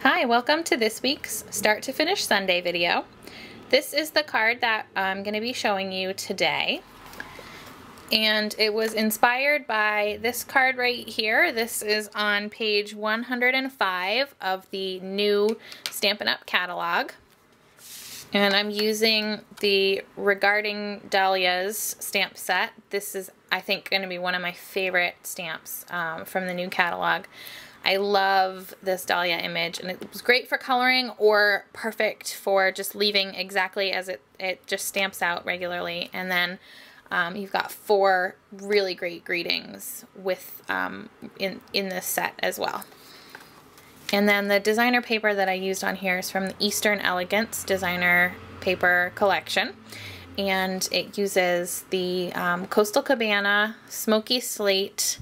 Hi, welcome to this week's Start to Finish Sunday video. This is the card that I'm going to be showing you today. And it was inspired by this card right here. This is on page 105 of the new Stampin' Up catalog. And I'm using the Regarding Dahlias stamp set. This is, I think, going to be one of my favorite stamps from the new catalog. I love this Dahlia image, and it was great for coloring or perfect for just leaving exactly as it just stamps out regularly. And then you've got 4 really great greetings with in this set as well. And then the designer paper that I used on here is from the Elegance designer paper collection. And it uses the Coastal Cabana, Smoky Slate,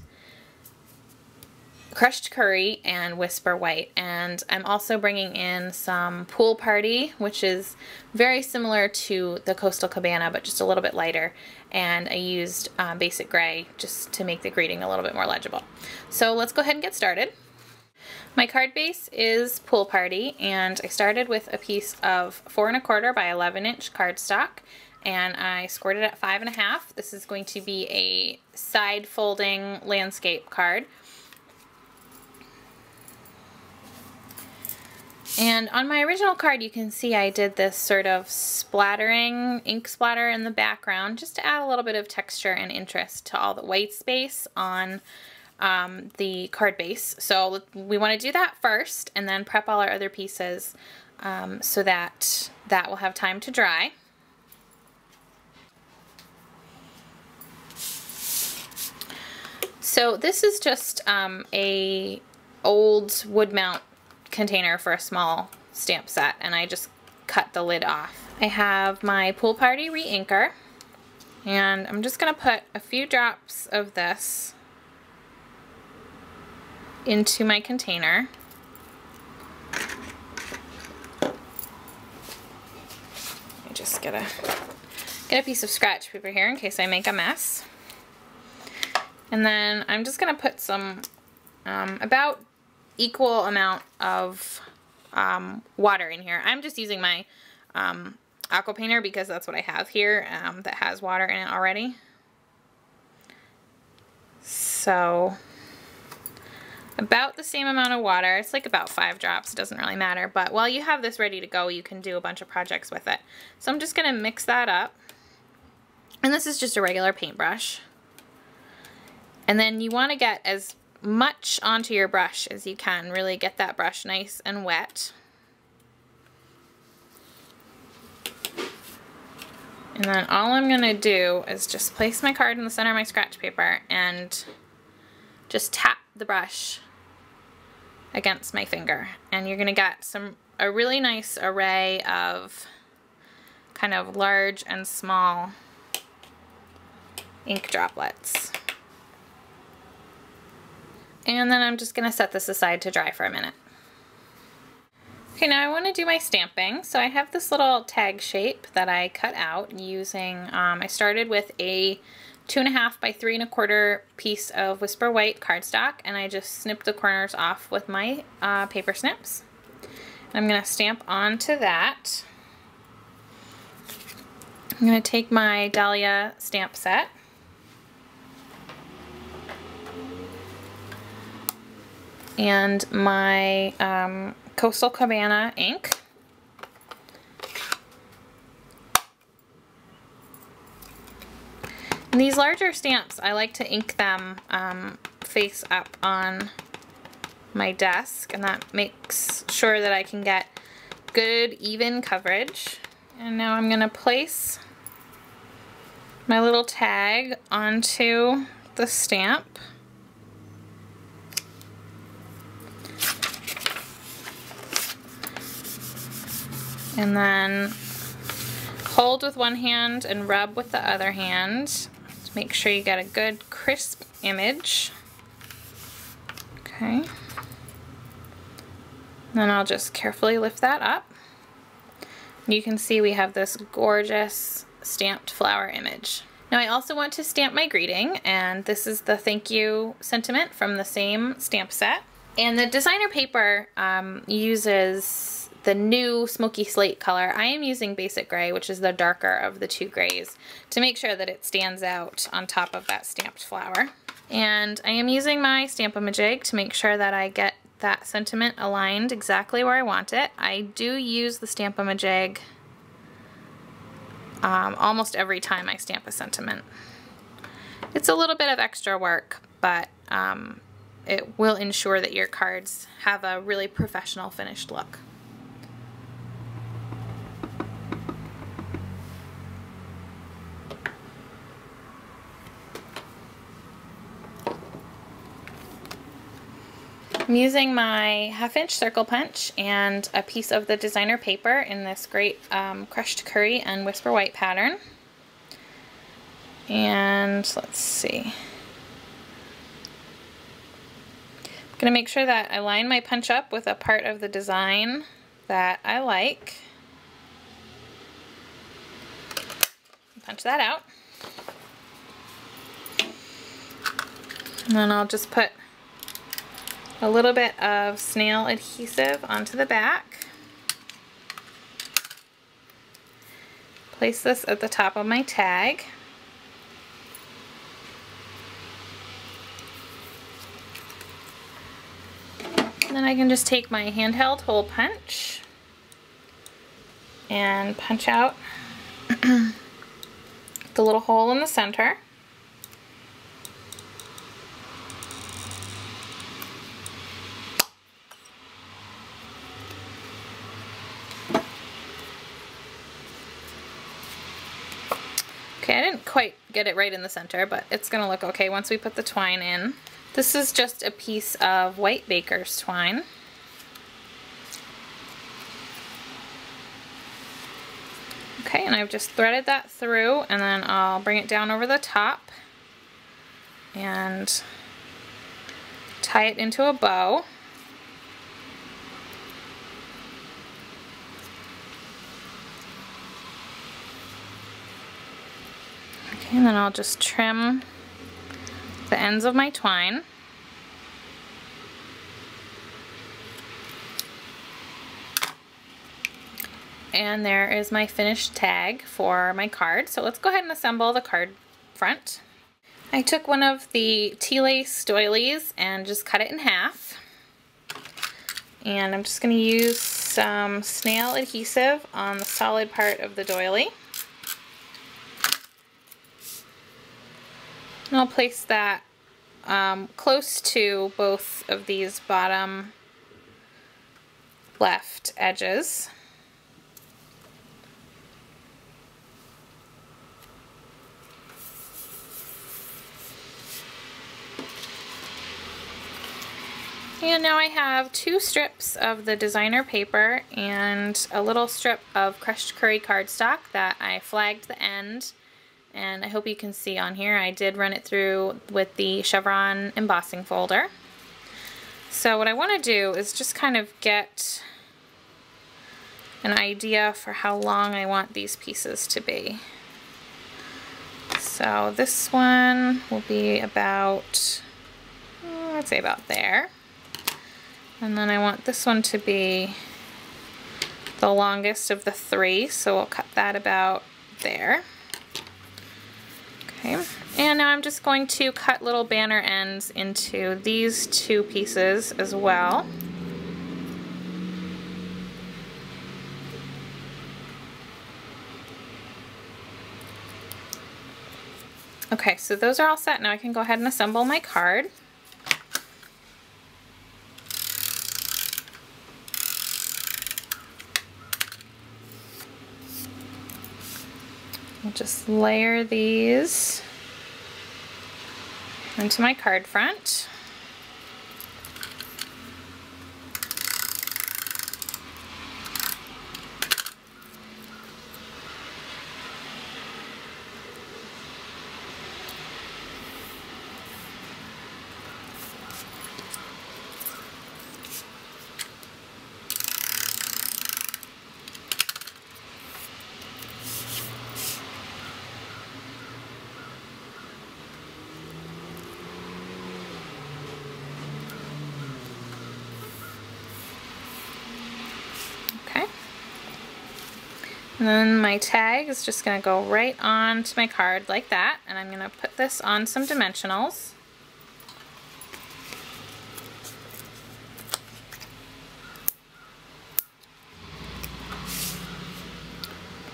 Crushed Curry, and Whisper White. And I'm also bringing in some Pool Party, which is very similar to the Coastal Cabana, but just a little bit lighter. And I used Basic Gray just to make the greeting a little bit more legible. So let's go ahead and get started. My card base is Pool Party, and I started with a piece of 4 1/4 by 11 inch cardstock, and I scored it at 5 1/2. This is going to be a side folding landscape card. And on my original card, you can see I did this sort of splattering, ink splatter in the background, just to add a little bit of texture and interest to all the white space on the card base. So we want to do that first and then prep all our other pieces so that will have time to dry. So this is just a old wood mount container for a small stamp set, and I just cut the lid off. I have my Pool Party re-inker, and I'm just going to put a few drops of this into my container. I just get a piece of scratch paper here in case I make a mess. And then I'm just going to put some about equal amount of water in here. I'm just using my aqua painter because that's what I have here that has water in it already. So about the same amount of water. It's like about 5 drops. It doesn't really matter, but while you have this ready to go, you can do a bunch of projects with it. So I'm just going to mix that up. And this is just a regular paintbrush. And then you want to get as much onto your brush as you can. Really get that brush nice and wet. And then all I'm going to do is just place my card in the center of my scratch paper and just tap the brush against my finger. And you're going to get a really nice array of kind of large and small ink droplets. And then I'm just going to set this aside to dry for a minute. Okay, now I want to do my stamping. So I have this little tag shape that I cut out using, I started with a 2 1/2 by 3 1/4 piece of Whisper White cardstock, and I just snipped the corners off with my paper snips. And I'm going to stamp onto that. I'm going to take my Dahlia stamp set. And my Coastal Cabana ink. And these larger stamps, I like to ink them face up on my desk, and that makes sure that I can get good even coverage. And now I'm going to place my little tag onto the stamp. And then hold with one hand and rub with the other hand to make sure you get a good crisp image. Okay. Then I'll just carefully lift that up. You can see we have this gorgeous stamped flower image. Now I also want to stamp my greeting, and this is the thank you sentiment from the same stamp set. And the designer paper uses the new smoky slate color. I am using basic gray, which is the darker of the two grays, to make sure that it stands out on top of that stamped flower. And I am using my Stamp-A-Majig to make sure that I get that sentiment aligned exactly where I want it. I do use the Stamp-A-Majig almost every time I stamp a sentiment. It's a little bit of extra work, but it will ensure that your cards have a really professional finished look. I'm using my 1/2-inch circle punch and a piece of the designer paper in this great crushed curry and whisper white pattern. And let's see. I'm going to make sure that I line my punch up with a part of the design that I like. Punch that out. And then I'll just put a little bit of snail adhesive onto the back. Place this at the top of my tag. And then I can just take my handheld hole punch and punch out the little hole in the center. Okay, I didn't quite get it right in the center, but it's gonna look okay once we put the twine in. This is just a piece of white baker's twine. Okay, and I've just threaded that through, and then I'll bring it down over the top and tie it into a bow. Okay, and then I'll just trim the ends of my twine. And there is my finished tag for my card. So let's go ahead and assemble the card front. I took one of the tea lace doilies and just cut it in half. And I'm just going to use some snail adhesive on the solid part of the doily. And I'll place that close to both of these bottom left edges. And now I have 2 strips of the designer paper and a little strip of crushed curry cardstock that I flagged the end. And I hope you can see on here, I did run it through with the chevron embossing folder. So what I want to do is just kind of get an idea for how long I want these pieces to be. So this one will be about, I'd say about there. And then I want this one to be the longest of the 3, so we'll cut that about there. Okay, and now I'm just going to cut little banner ends into these 2 pieces as well. Okay, so those are all set. Now I can go ahead and assemble my card. I'll just layer these into my card front. And then my tag is just going to go right onto my card like that, and I'm going to put this on some dimensionals.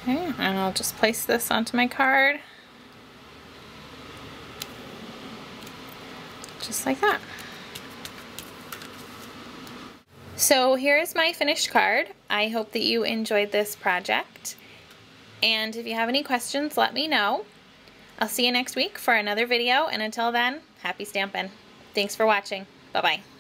Okay, and I'll just place this onto my card. Just like that. So here is my finished card. I hope that you enjoyed this project. And if you have any questions, let me know. I'll see you next week for another video, and until then, happy stampin'. Thanks for watching. Bye-bye.